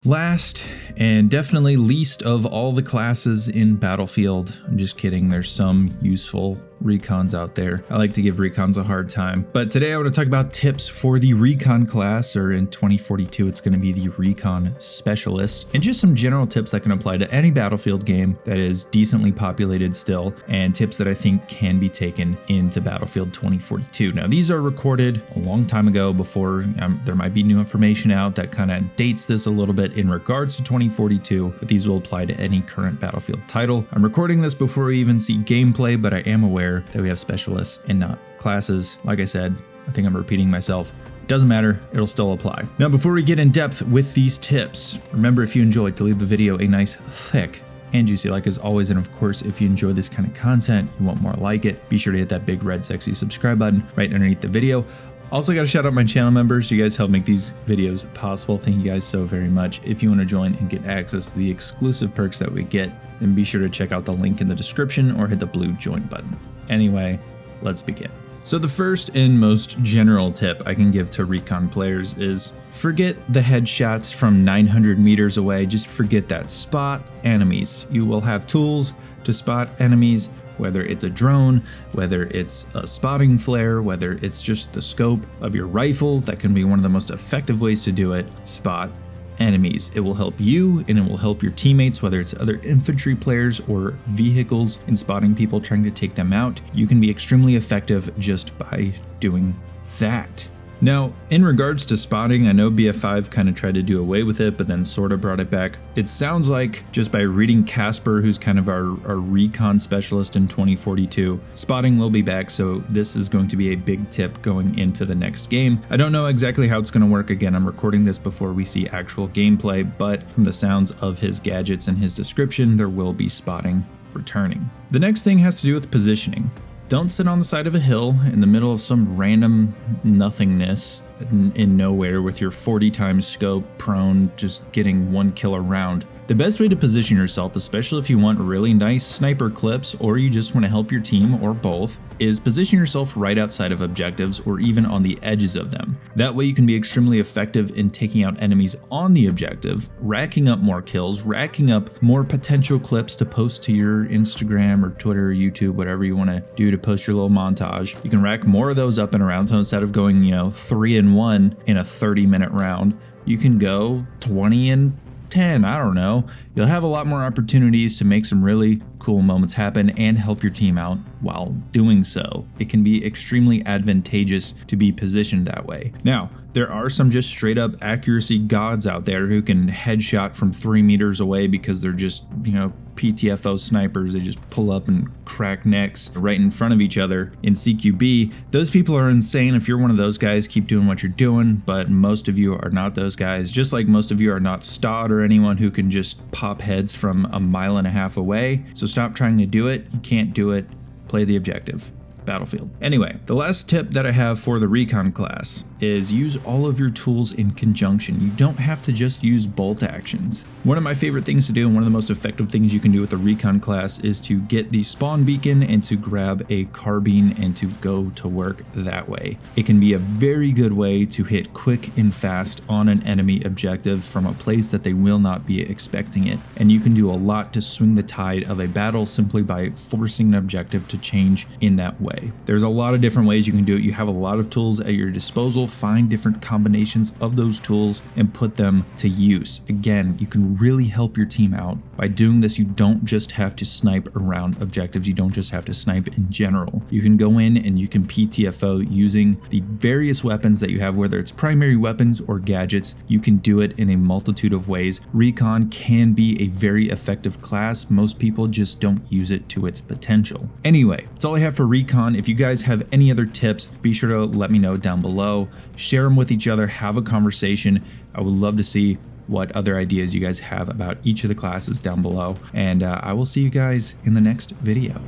Last and definitely least of all the classes in Battlefield, I'm just kidding, there's some useful recons out there. I like to give recons a hard time, but today I want to talk about tips for the recon class, or in 2042 it's going to be the recon specialist, and just some general tips that can apply to any Battlefield game that is decently populated still, and tips that I think can be taken into Battlefield 2042. Now these are recorded a long time ago before there might be new information out that kind of dates this a little bit in regards to 2042, but these will apply to any current Battlefield title. I'm recording this before we even see gameplay, but I am aware that we have specialists and not classes. Like I said, I think I'm repeating myself. Doesn't matter, it'll still apply. Now, before we get in depth with these tips, remember, if you enjoyed, to leave the video a nice, thick, and juicy like as always. And of course, if you enjoy this kind of content, you want more like it, be sure to hit that big red sexy subscribe button right underneath the video. Also got to shout out my channel members. You guys help make these videos possible. Thank you guys so very much. If you want to join and get access to the exclusive perks that we get, then be sure to check out the link in the description or hit the blue join button. Anyway, let's begin. So the first and most general tip I can give to recon players is forget the headshots from 900 meters away. Just forget that. Spot enemies. You will have tools to spot enemies, whether it's a drone, whether it's a spotting flare, whether it's just the scope of your rifle. That can be one of the most effective ways to do it. Spot enemies. It will help you and it will help your teammates, whether it's other infantry players or vehicles, in spotting people trying to take them out. You can be extremely effective just by doing that. Now, in regards to spotting, I know BF5 kind of tried to do away with it, but then sort of brought it back. It sounds like, just by reading Casper, who's kind of our recon specialist in 2042, spotting will be back, so this is going to be a big tip going into the next game. I don't know exactly how it's going to work. Again, I'm recording this before we see actual gameplay, but from the sounds of his gadgets and his description, there will be spotting returning. The next thing has to do with positioning. Don't sit on the side of a hill in the middle of some random nothingness in nowhere with your 40 times scope prone, just getting one kill a round. The best way to position yourself, especially if you want really nice sniper clips or you just want to help your team or both, is position yourself right outside of objectives or even on the edges of them. That way you can be extremely effective in taking out enemies on the objective, racking up more kills, racking up more potential clips to post to your Instagram or Twitter or YouTube, whatever you want to do to post your little montage. You can rack more of those up in a round, so instead of going 3-1 in a 30-minute round, you can go 20 and 10, I don't know. You'll have a lot more opportunities to make some really cool moments happen and help your team out while doing so. It can be extremely advantageous to be positioned that way. Now, there are some just straight up accuracy gods out there who can headshot from 3 meters away because they're just, PTFO snipers. They just pull up and crack necks right in front of each other in CQB. Those people are insane. If you're one of those guys, keep doing what you're doing, but most of you are not those guys. Just like most of you are not Stod or anyone who can just pop heads from a mile and a half away. So stop trying to do it. You can't do it. Play the objective. Battlefield. Anyway, the last tip that I have for the recon class is use all of your tools in conjunction. You don't have to just use bolt actions. One of my favorite things to do, and one of the most effective things you can do with the recon class, is to get the spawn beacon and to grab a carbine and to go to work that way. It can be a very good way to hit quick and fast on an enemy objective from a place that they will not be expecting it. And you can do a lot to swing the tide of a battle simply by forcing an objective to change in that way. There's a lot of different ways you can do it. You have a lot of tools at your disposal. Find different combinations of those tools and put them to use. Again, you can really help your team out. By doing this, you don't just have to snipe around objectives. You don't just have to snipe in general. You can go in and you can PTFO using the various weapons that you have, whether it's primary weapons or gadgets. You can do it in a multitude of ways. Recon can be a very effective class. Most people just don't use it to its potential. Anyway, that's all I have for Recon. If you guys have any other tips, be sure to let me know down below. Share them with each other, have a conversation. I would love to see what other ideas you guys have about each of the classes down below. And I will see you guys in the next video.